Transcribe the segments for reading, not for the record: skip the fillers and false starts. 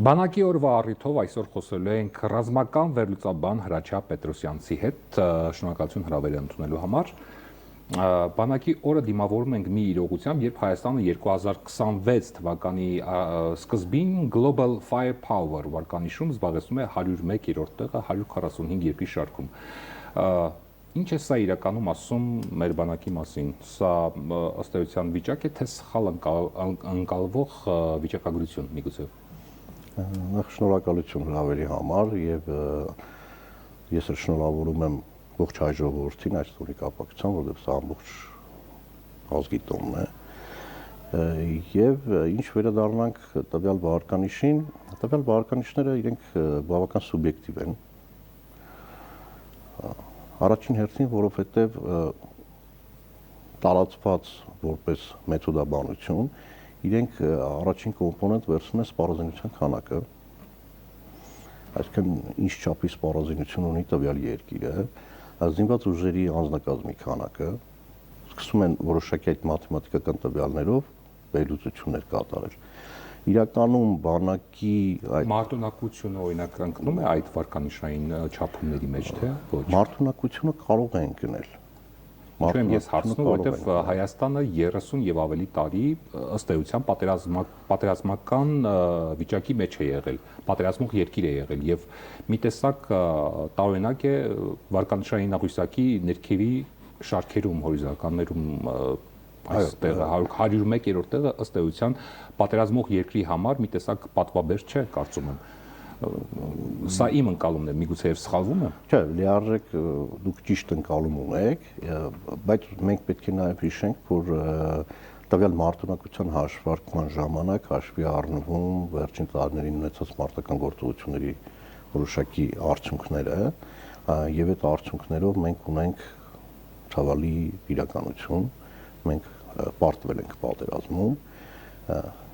Բանակի օրվա առիթով այսօր խոսելու ենք ռազմական վերլուծաբան Հրաչյա Պետրոսյանցի հետ, շնորհակալություն հրավերը ընդունելու համար։ Բանակի օրը դիմավորում ենք մի իրողությամբ, երբ Հայաստանը 2026 թվականի սկզբին Global Firepower վարկանիշում զբաղեցնում է 101-րդ տեղը 145 երկրի շարքում։ Ինչ է սա իրականում ասում մեր բանակի մասին։ Սա ըստ էության վիճակ է, թե սխալ ընկալվող վիճակագրություն միգուցե։ Նախ շնորհակալություն հրավերի համար եւ ես շնորհավորում եմ ողջ հայ ժողովրդին այս օրի կապակցությամբ, որովհետեւ սա ամբողջ ազգի տոնն է։ Եվ ինչ վերադառնանք տվյալ վարկանիշին, տվյալ վարկանիշները իրենք բավական սուբյեկտիվ են։ Առաջին հերթին, որովհետեւ տարածված որպես մեթոդաբանություն իրենք առաջին կոմպոնենտ վերցնում են սպառազինության քանակը, այսինքն ինչ չափի սպառազինություն ունի տվյալ երկիրը, զինված ուժերի անձնակազմի քանակը, սկսում են որոշակի այդ մաթեմատիկական տվյալներով վերլուծություններ կատարել։ Իրականում բանակի այդ մարտունակությունը օրինակ ընկնում է այդ վարկանիշային չափումների մեջ, թե ոչ։ Մարտունակությունը կարող է ընկնել։ Ինչու եմ ես հարցնում, որովհետև Հայաստանը 30 եւ ավելի տարի ըստ էության պատերազմական վիճակի մեջ է եղել, պատերազմող երկիր է եղել եւ մի տեսակ տարօրինակ է վարկանիշային աղյուսակի ներքևի շարքերում, հորիզոնականներում այստեղ 101-րդ տեղը ըստ էության պատերազմող երկրի համար մի տեսակ պատվաբեր չէ, կարծում եմ։ Սա իմ ընկալումն է, միգուցե եւ սխալվում եմ։ Չէ, լիարժեք դուք ճիշտ ընկալում ունեք, բայց մենք պետք է նաեւ հիշենք, որ տվյալ մարտունակության հաշվարկման ժամանակ հաշվի առնվում վերջին տարիներին ունեցած մարտական գործողությունների որոշակի արդյունքները, եւ այդ արդյունքներով մենք ունենք ցավալի իրականություն, մենք պարտվել ենք պատերազմում,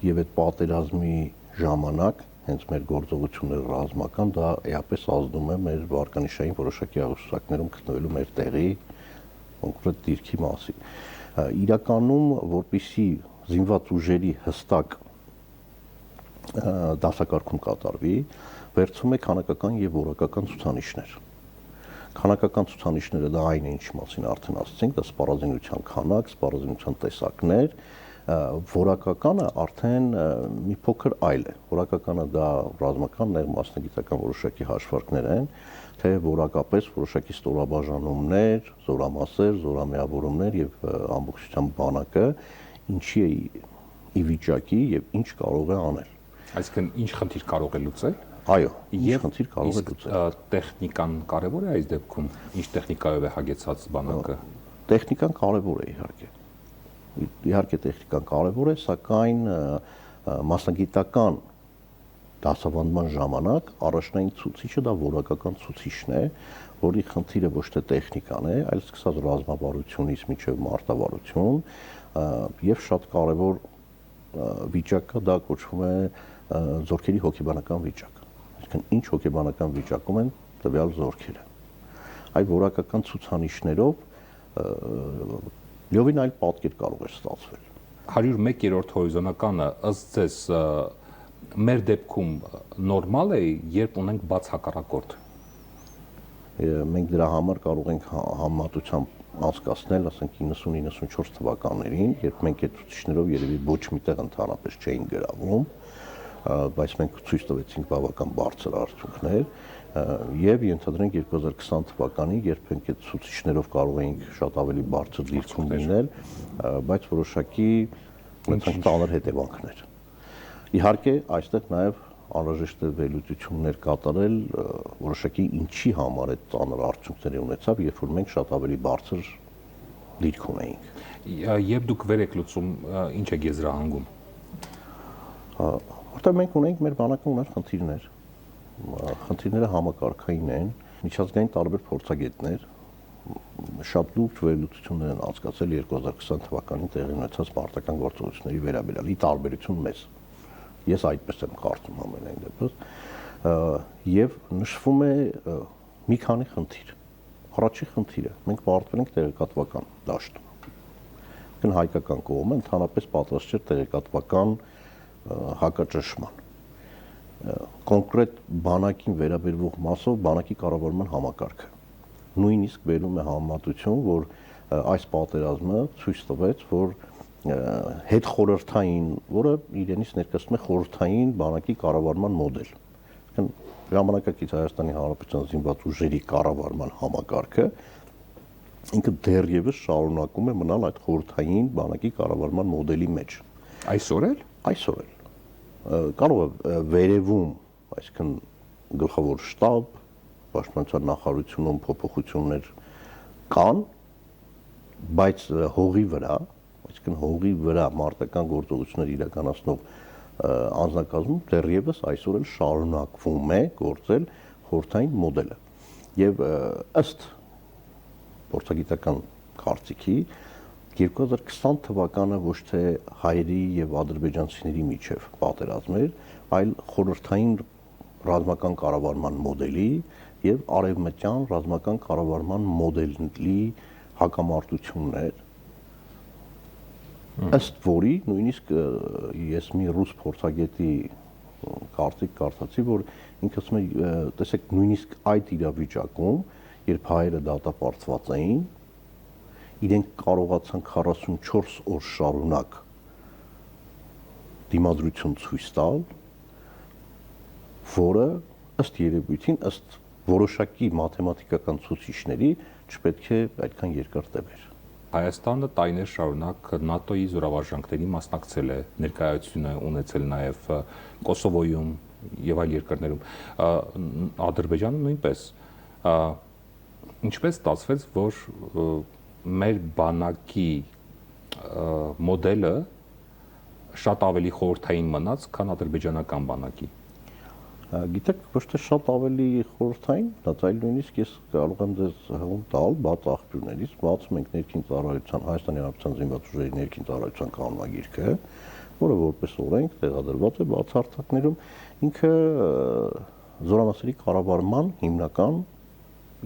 եւ այդ պատերազմի ժամանակ հենց մեր գործողությունները ռազմական դա էապես ազդում է մեր վարկանիշային որոշակի աղյուսակներում գտնվելու մեր տեղի կոնկրետ դիրքի մասին։ Իրականում, որպիսի զինված ուժերի հստակ դասակարգում կատարվի, վերցում է քանակական եւ որակական ցուցանիշներ։ Քանակական ցուցանիշները դա այն է, ինչի մասին արդեն ասացինք, դա սպառազինության քանակ, սպառազինության տեսակներ, որակականը արդեն մի փոքր այլ է։ Որակականը դա ռազմական մասնագիտական որոշակի հաշվարկներ են, թե որակապես որոշակի ստորաբաժանումներ, զորամասեր, զորամիավորումներ եւ ամբողջությամբ բանակը ինչի է ի վիճակի եւ ինչ կարող է անել։ Այսինքն ինչ խնդիր կարող է լուծել։ Այո, ինչ խնդիր կարող է լուծել։ Տեխնիկան կարևոր է այս դեպքում։ Ինչ տեխնիկայով է հագեցած բանակը։ Տեխնիկան կարևոր է իհարկե։ Իհարկե տեխնիկան կարևոր է, սակայն մասնագիտական դասավանդման ժամանակ առաջնային ցուցիչը դա որակական ցուցիչն է, որի խնդիրը ոչ թե տեխնիկան է, այլ սկսած ռազմավարությունից մինչև մարտավարություն, եւ շատ կարևոր վիճակը դա կոչվում է զորքերի հոգեբանական վիճակ։ Այսինքն ինչ հոգեբանական վիճակում են տվյալ զորքերը։ Այդ որակական ցուցանիշներով լիովին այլ պատկեր կարող է ստացվել։ 101-րդ հորիզոնականը ըստ ձեզ մեր դեպքում նորմալ է, երբ ունենք բաց հակառակորդ։ Մենք դրա համար կարող ենք համեմատությամբ անցկացնել, ասենք 90-94 թվականներին, երբ մենք այդ ցուցիչներով երևի ոչ միտեղ ընդհանրապես չէին գրավում, բայց մենք ցույց տվեցինք բավական բարձր արդյունքներ, եւ ենթադրենք 2020 թվականին, երբ մենք այդ ցուցիչներով կարող էինք շատ ավելի բարձր դիրքում լինել, բայց որոշակի ծանր հետևանքներ։ Իհարկե, այստեղ նաեւ անհրաժեշտ է վերլուծություններ կատարել, որոշակի ինչի համար այդ ծանր արդյունքները ունեցավ, երբ որ մենք շատ ավելի բարձր դիրք ունեինք։ Երբ դուք վեր եք լուծում, ինչ եք եզրահանգում։ Որտեղ մենք ունենք մեր բանակը ուներ խնդիրներ։ Խնդիրները համակարգային են, միջազգային տարբեր փորձագետներ շատ լուրջ վերլուծություններ են անցկացրել 2020 թվականին տեղի ունեցած մարտական գործողությունների վերաբերյալ՝ ի տարբերություն մեզ։ Ես այդպես եմ կարծում ամենայն դեպս, եւ նշվում է մի քանի խնդիր։ Առաջին խնդիրը մենք պարտվել ենք տեղեկատվական դաշտում։ Այսինքն հայկական կողմը ընդհանրապես պատրաստ չէր տեղեկատվական հակաճնշման։ կոնկրետ բանակին վերաբերվող մասով բանակի կառավարման համակարգը։ Նույնիսկ վերում է համեմատություն, որ այս պատերազմը ցույց տվեց, որ հետ խորհրդային, որը իրենից ներկայացնում է խորհրդային բանակի կառավարման մոդել։ Ժամանակակից Հայաստանի Հանրապետության զինված ուժերի կառավարման համակարգը ինքը դեռևս շարունակում է մնալ այդ խորհրդային բանակի կառավարման մոդելի մեջ։ Այսօր էլ։ Այսօր էլ կարող է վերևում, այսինքն գլխավոր շտաբ, պաշտպանության նախարարությունում փոփոխություններ կան, բայց հողի վրա, այսինքն հողի վրա մարտական գործողություններ իրականացնող անձնակազմում դեռևս այսօր էլ շարունակվում է գործել խորհրդային մոդելը։ Եվ ըստ փորձագիտական կարծիքի 2020 թվականը ոչ թե հայերի եւ ադրբեջանցիների միջև պատերազմ էր, այլ խորհրդային ռազմական կառավարման մոդելի եւ արևմտյան ռազմական կառավարման մոդելի հակամարտություններ, ըստ որի նույնիսկ ես մի ռուս փորձագետի կարծիք կարդացի, որ ինքը ասում է, տեսեք, նույնիսկ այդ իրավիճակում, երբ հայերը դատապարտված էին, իրենք կարողացան 44 օր շարունակ դիմադրություն ցույց տալ, որը ըստ երևույթին, ըստ որոշակի մաթեմատիկական ցուցիչների չպետք է այդքան երկար տևեր։ Հայաստանը տարիներ շարունակ ՆԱՏՕ-ի զորավարժանքների մասնակցել է, ներկայություն է ունեցել նաև Կոսովոյում եւ այլ երկրներում, Ադրբեջանը նույնպես։ Ինչպես ստացվեց, որ մեր բանակի մոդելը շատ ավելի խորհրդային մնաց, քան ադրբեջանական բանակի։ Գիտեք, ոչ թե շատ ավելի խորհրդային, այլ նույնիսկ ես կարող եմ ձեզ հղում տալ բաց աղբյուրներից, բացում ենք ներքին ծառայության, Հայաստանի Հանրապետության զինված ուժերի ներքին ծառայության կանոնագիրքը, որը որպես օրենք տեղադրված է բացարձակներում, ինքը զորամասերի կառավարման հիմնական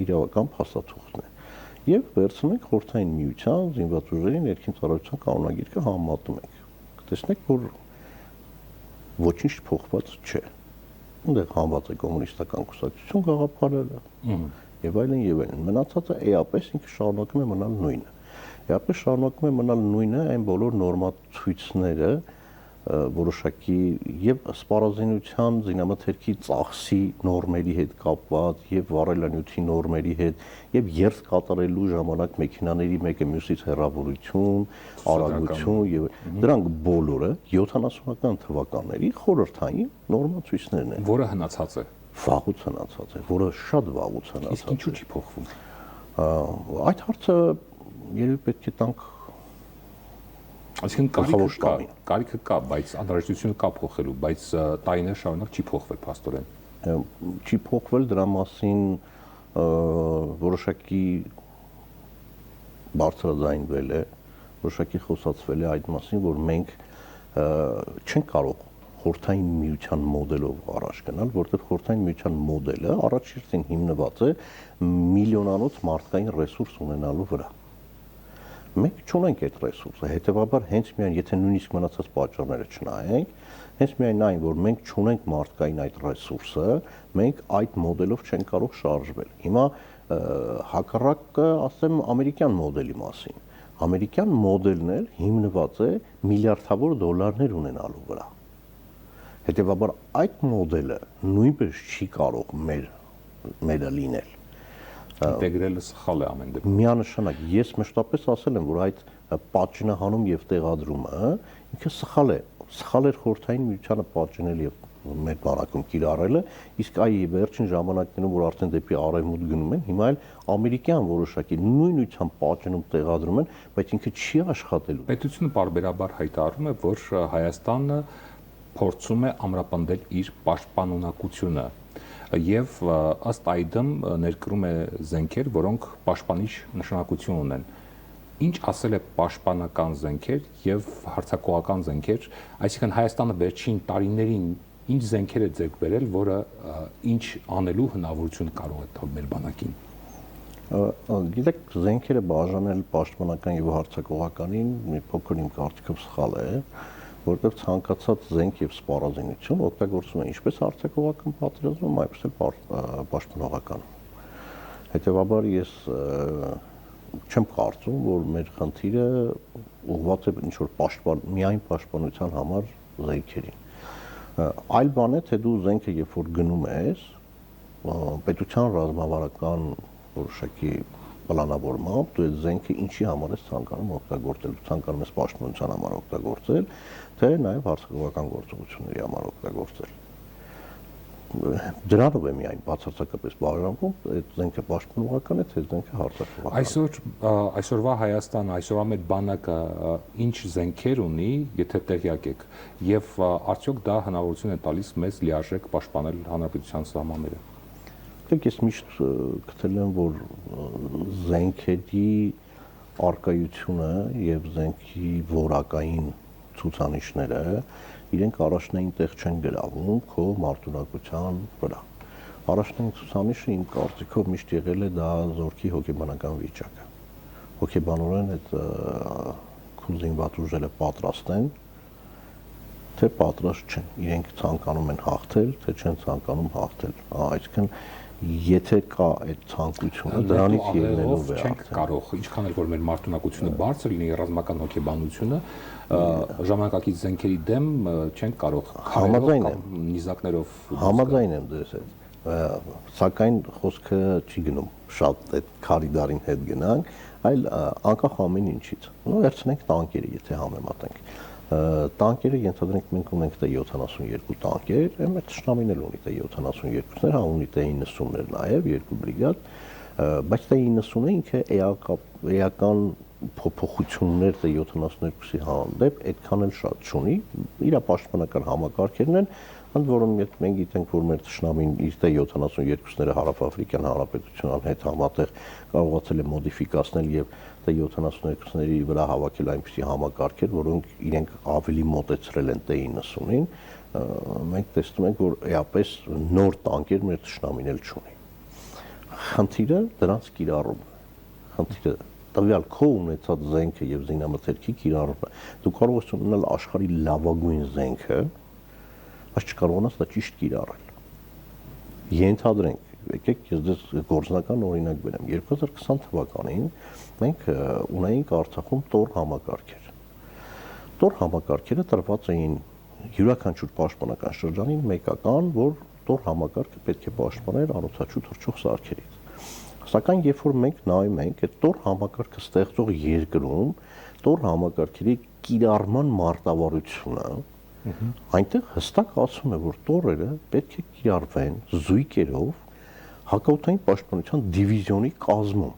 իրավական փաստաթուղթն է։ Եվ վերցնում ենք խորհրդային միության զինված ուժերի ներքին ծառայության կանոնագիրքը համեմատում ենք։ Կտեսնեք, որ ոչինչ փոխված չէ։ Ունդեղ համված է կոմունիստական կուսակցություն գաղափարելը եւ այլն եւ այլն։ Մնացածը էապես ինքը շարունակում է մնալ նույնը։ Էապես շարունակում է մնալ նույնը այն բոլոր նորմացույցները, որոշակի եւ սպառազինության զինամթերքի ծախսի նորմերի հետ կապված եւ վառելանյութի նորմերի հետ եւ երթ կատարելու ժամանակ մեքենաների մեկը մյուսից հեռավորություն, արագություն եւ դրանք բոլորը 70-ական թվականների խորհրդային նորմացույցներն են, որը հնացած է, վաղուց հնացած է, որը շատ վաղուց հնացած է։ Իսկ ինչու՞ չի փոխվում։ Այդ հարցը երբ պետք է տանք Այսինքն կարիքը կա, բայց անհրաժեշտությունը կա փոխելու, բայց տարիներ շարունակ չի փոխվել փաստորեն։ Չի փոխվել, դրա մասին որոշակի բարձրաձայնվել է, որոշակի խոսացվել է այդ մասին, որ մենք չենք կարող խորհրդային միության մոդելով առաջ գնալ, որտեղ խորհրդային միության մոդելը առաջին հիմնված է միլիոնանոց մարդկային ռեսուրս ունենալու վրա։ Մենք չունենք այդ ռեսուրսը, հետևաբար հենց միայն եթե նույնիսկ մնացած պատճառները չնայենք, հենց միայն այն, որ մենք չունենք մարդկային այդ ռեսուրսը, մենք այդ մոդելով չենք կարող շարժվել։ Հիմա հակառակը ասեմ ամերիկյան մոդելի մասին։ Ամերիկյան մոդելն էլ հիմնված է միլիարդավոր դոլարներ ունենալու վրա։ Հետևաբար այդ մոդելը նույնպես չի կարող մերը լինել։ Ինտեգրելը սխալ է ամեն դեպքում։ Միանշանակ ես մշտապես ասել եմ, որ այդ պատճենահանում եւ տեղադրումը ինքը սխալ է։ Սխալ էր խորհրդային միությանը պատճենել եւ մեր բանակում կիրառելը, իսկ այ վերջին ժամանակներում, որ արդեն դեպի արևմուտք գնում են, հիմա էլ ամերիկյան որոշակի նույնությամբ պատճենում տեղադրում են, բայց ինքը չի աշխատելու։ Պետությունը բարբերաբար հայտարարում է, որ Հայաստանը փորձում է ամրապնդել իր պաշտպանունակությունը եւ ըստ այդմ ներկրում է զենքեր, որոնք պաշտպանիչ նշանակություն ունեն։ Ինչ ասել է պաշտպանական զենքեր եւ հարձակողական զենքեր, այսինքն Հայաստանը վերջին տարիներին ինչ զենքեր է ձեռք բերել, որը ինչ անելու հնարավորություն կարող է տալ մեր բանակին։ Գիտեք, զենքերը բաժանել պաշտպանական եւ հարձակողականին մի փոքր իմ կարծիքով սխալ է, որտեղ ցանկացած զենք եւ սպառազինություն օգտագործվում է ինչպես արձակողական պատերազմում, այնպես էլ պաշտպանողական։ Հետևաբար ես չեմ կարծում, որ մեր խնդիրը ուղղված է ինչ-որ միայն պաշտպանության համար զենքերին։ Այլ բան է, թե դու զենքը երբ որ գնում ես, պետության ռազմավարական որոշակի պլանավորմամբ դու այդ զենքը ինչի համար ես ցանկանում օգտագործել, ցանկանում ես պաշտպանության համար օգտագործել, թե նաև հարձակողական գործողությունների համար օգտագործել։ Դրանով է միայն բացարձակապես բաժանվում, այդ զենքը պաշտպանողական է, թե զենքը հարձակողական։ Այսօրվա Հայաստանը, այսօրվա մեր բանակը ինչ զենքեր ունի, եթե տեղյակ եք, եւ արդյոք դա հնարավորություն է տալիս մեզ լիարժեք պաշտպանել հանրապետության սահմանները։ Ես միշտ գտել եմ, որ զենքերի արկայությունը եւ զենքի որակային ցուցանիշները իրենք առաջնային տեղ չեն գրավում քո մարտունակության վրա։ Առաջնային ցուցանիշը իմ կարծիքով միշտ եղել է դա զորքի հոգեբանական վիճակը։ Հոգեբանորեն այդ քու զինված ուժերը պատրաստ են, թե պատրաստ չեն։ Իրենք ցանկանում են հաղթել, թե չեն ցանկանում հաղթել։ Այսինքն եթե կա այդ ցանկությունը, դրանից ելնելով է չենք կարող, ինչքան էլ որ մեր մարտունակությունը բարձր լինի, ռազմական հոգեբանությունը, ժամանակակից զենքերի դեմ չենք կարող համաձայն կամ նիզակներով։ Համաձայն եմ դες հետ, սակայն խոսքը չի գնում շատ այդ քարիդարին հետ գնանք, այլ անկախ ամեն ինչից։ Նո վերցնենք տանկերը, եթե համեմատենք։ Տանկերը ենթադրենք մենք ունենք T-72 տանկեր, մեր թշնամին էլ ունի T-72-ներ, հա ունի T-90-ներ նաև, երկու բրիգադ, բայց T-90-ը ինքը էական փոփոխություններ T-72-ի հանդեպ այդքան էլ շատ չունի, իր պաշտպանական համակարգերն են, ընդ որում մենք գիտենք, որ մեր թշնամին իր T-72-ները Հարավաֆրիկյան Հանրապետության հետ համատեղ կարողացել է մոդիֆիկացնել եւ T-72-ների վրա հավաքել այնպիսի համակարգեր, որոնք իրենք ավելի մոտեցրել են T-90-ին, մենք տեսնում ենք, որ էապես նոր տանկեր մեր թշնամին էլ չունի։ Խնդիրը դրանց կիրառումն է։ Խնդիրը տվյալ քո ունեցած զենքը եւ զինամթերքի կիրառումն է։ Դու կարող ես ունենալ աշխարհի լավագույն զենքը, բայց չկարողանաս դա ճիշտ կիրառել։ Ենթադրենք, եկեք ես դες գործնական օրինակ բերեմ։ 2020 թվականին մենք ունեինք Արցախում Տոր համակարգեր։ Տոր համակարգերը տրված էին յուրաքանչյուր պաշտպանական շրջանին մեկական, որ Տոր համակարգը պետք է պաշտպաներ անօթաչու թռչող սարքերից։ Սակայն երբ որ մենք նայում ենք այդ Տոր համակարգը ստեղծող երկրում Տոր համակարգերի կիրառման մարտավարությունը, այնտեղ հստակ ասում է, որ տորերը պետք է կիրառվեն զույգերով հակաօդային պաշտպանության դիվիզիոնի կազմում։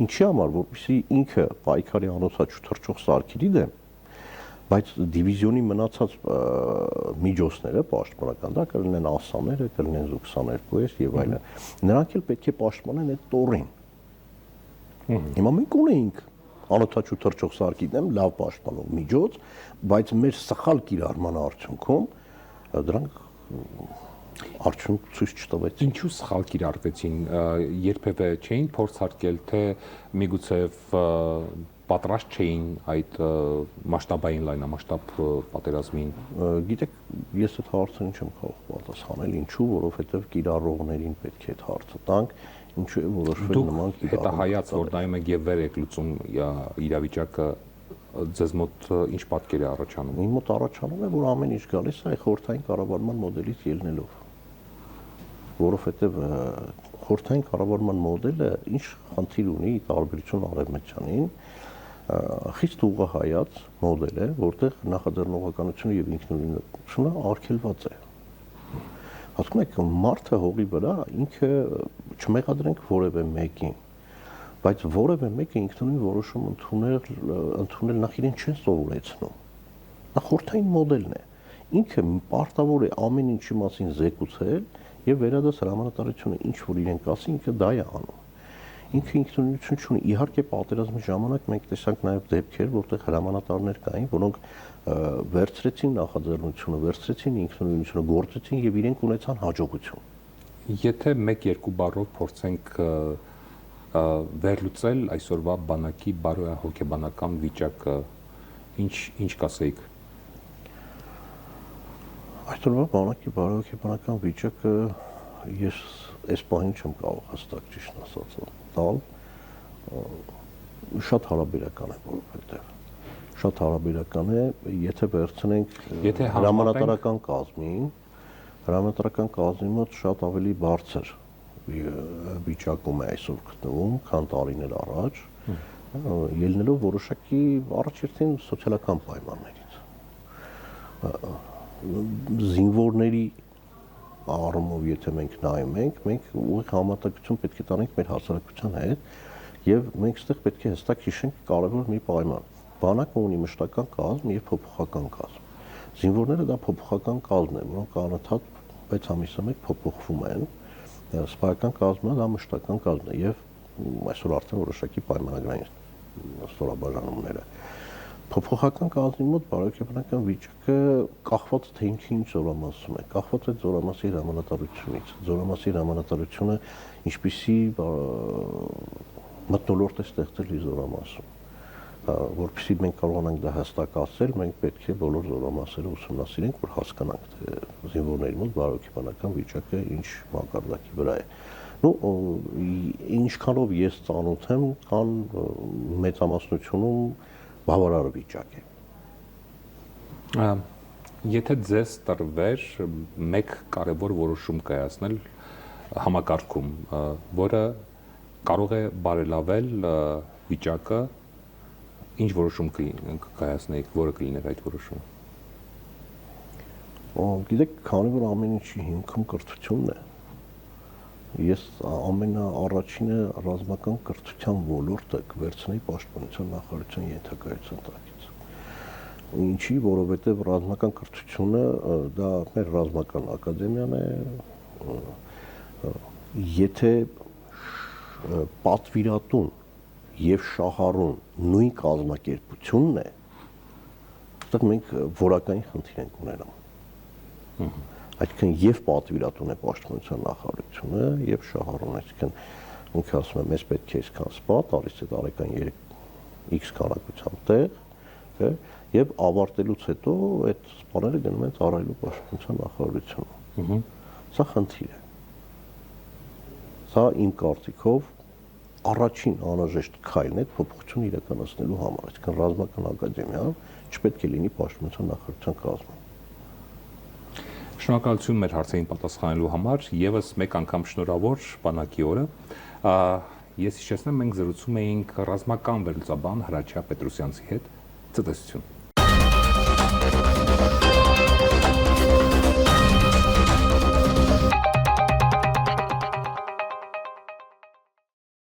Ինչի համար, որպեսզի ինքը պայքարի անօթաչու թռչող սարքերի դեմ, բայց դիվիզիոնի մնացած միջոցները պաշտպանական դա կլինեն ասաները, կլինեն Զու-22-եր եւ այլն։ Նրանք էլ պետք է պաշտպանեն այդ տորին։ Հիմա մենք ունեինք անօթաչու թռչող սարքի դեմ լավ պաշտպանող միջոց, բայց մեր սխալ կիրառման արդյունքում դրանք արդյունք ցույց չտվեց։ Ինչու սխալ կիրառվեցին, երբևէ չէին փորձարկել, թե միգուցե պատրաստ չէին այդ մասշտաբային լայնամասշտաբ պատերազմին։ Գիտեք, ես այդ հարցին չեմ կարող պատասխանել, ինչու, որովհետև կիրառողներին պետք է այդ հարցը տանք, ինչու է որոշվել նման կիրառում։ Դուք հետահայաց, որ նայում եք եւ վեր եք լուծում իրավիճակը, ձեզ մոտ ինչ պատկեր է առաջանում։ Իմ մոտ առաջանում է, որ ամեն ինչ գալիս է խորհրդային կառավարման մոդելից ելնելով, որովհետև խորհրդային կառավարման մոդելը ինչ խնդիր ունի տարբերություն արևմտյանին, խիստ ուղղահայաց մոդել է, որտեղ նախաձեռնողականությունը եւ ինքնուրույնությունը արգելված է։ Ասում եք, մարդը հողի վրա ինքը չմեղադրենք որևէ մեկին, բայց որևէ մեկը ինքնուրույն որոշում ընդունել նախ իրեն չեն սովորեցնում։ Նա խորհրդային մոդելն է։ Ինքը պարտավոր է ամեն ինչի մասին զեկուցել եւ վերադաս հրամանատարությունը ինչ որ իրեն կասի, ինքը դա է անում։ Ինքը ինքնուրույնություն չունի։ Իհարկե պատերազմի ժամանակ մենք տեսանք նաեւ դեպքեր, որտեղ հրամանատարներ կային, որոնք վերցրեցին նախաձեռնությունը, վերցրեցին ինքնուրույնությունը, գործեցին եւ իրենք ունեցան հաջողություն։ Եթե 1-2 բառով փորձենք վերլուծել այսօրվա բանակի բարոյահոգեբանական վիճակը, ինչ կասեիք։ Այսօրվա բանակի բարոյական վիճակը ես այս պահին չեմ կարող հստակ ճիշտ ասած տալ, շատ հարաբերական է, որովհետև շատ հարաբերական է, եթե վերցնենք հրամանատարական կազմի մոտ շատ ավելի բարձր վիճակում է այսօր գտնվում, քան տարիներ առաջ, ելնելով որոշակի առաջերտին սոցիալական պայմաններից։ Զինվորների առումով եթե մենք նայում ենք, մենք ուղիղ համատակություն պետք է տանենք մեր հասարակության հետ եւ մենք այստեղ պետք է հստակ հիշենք կարևոր մի պայման։ Բանակը ունի մշտական կազմ եւ փոփոխական կազմ։ Զինվորները դա փոփոխական կազմն է, որոնք անընդհատ 6 ամիսը մեկ փոփոխվում են։ Սպայական կազմը դա մշտական կազմն է եւ այսօր արդեն որոշակի պայմանագրային ստորաբաժանումները։ Փոփոխական կազմի մոտ բարոյական վիճակը կախված թե ինչ զորամասում է, կախված է զորամասի հրամանատարությունից։ Զորամասի հրամանատարությունը ինչպիսի մթնոլորտ է ստեղծել իր զորամասում։ Որովհետեւ մենք կարողանանք դա հստակ ասել, մենք պետք է բոլոր զորամասերը ուսումնասիրենք, որ հասկանանք, թե զինվորների մոտ բարոյական վիճակը ինչ մակարդակի վրա է։ Ինչքանով ես ծանոթ եմ, կան մեծամասնությունում բավարար վիճակ է։ Եթե ձեզ տրվեր մեկ կարևոր որոշում կայացնել համակարգում, որը կարող է բարելավել վիճակը, ինչ որոշում կկայացնեիք, որը կլիներ այդ որոշումը։ Գիտեք, քանի որ ամեն ինչի հիմքում կրթությունն է, ես ամենաառաջինը ռազմական կրթության ոլորտը կվերցնեի պաշտպանության նախարարության ենթակայության տակից։ Ինչի, որովհետև ռազմական կրթությունը դա մեր ռազմական ակադեմիան է, եթե պատվիրատուն եւ շահառուն նույն կազմակերպությունն է, այստեղ մենք որակային խնդիր ենք ունենում։ Այսինքն եւ պատվիրատուն է պաշտպանության նախարարությունը եւ շահառուն, այսինքն ինքը ասում է մեզ պետք է այսքան սպա, տալիս է տարեկան 3x քանակությամբ տեղ, եւ ավարտելուց հետո այդ սպաները գնում են ծառայելու պաշտպանության նախարարությունը։ Սա խնդիր է։ Սա իմ կարծիքով առաջին անհրաժեշտ քայլն է փոփոխություն իրականացնելու համար, այսինքն ռազմական ակադեմիան չպետք է լինի պաշտպանության նախարարության կազմում։ Շնորհակալություն մեր հարցերին պատասխանելու համար, եւս մեկ անգամ շնորհավոր բանակի օրը։ Ես հիշեցնեմ, մենք զրուցում էինք ռազմական վերլուծաբան Հրաչյա Պետրոսյանցի հետ։ Ցտեսություն։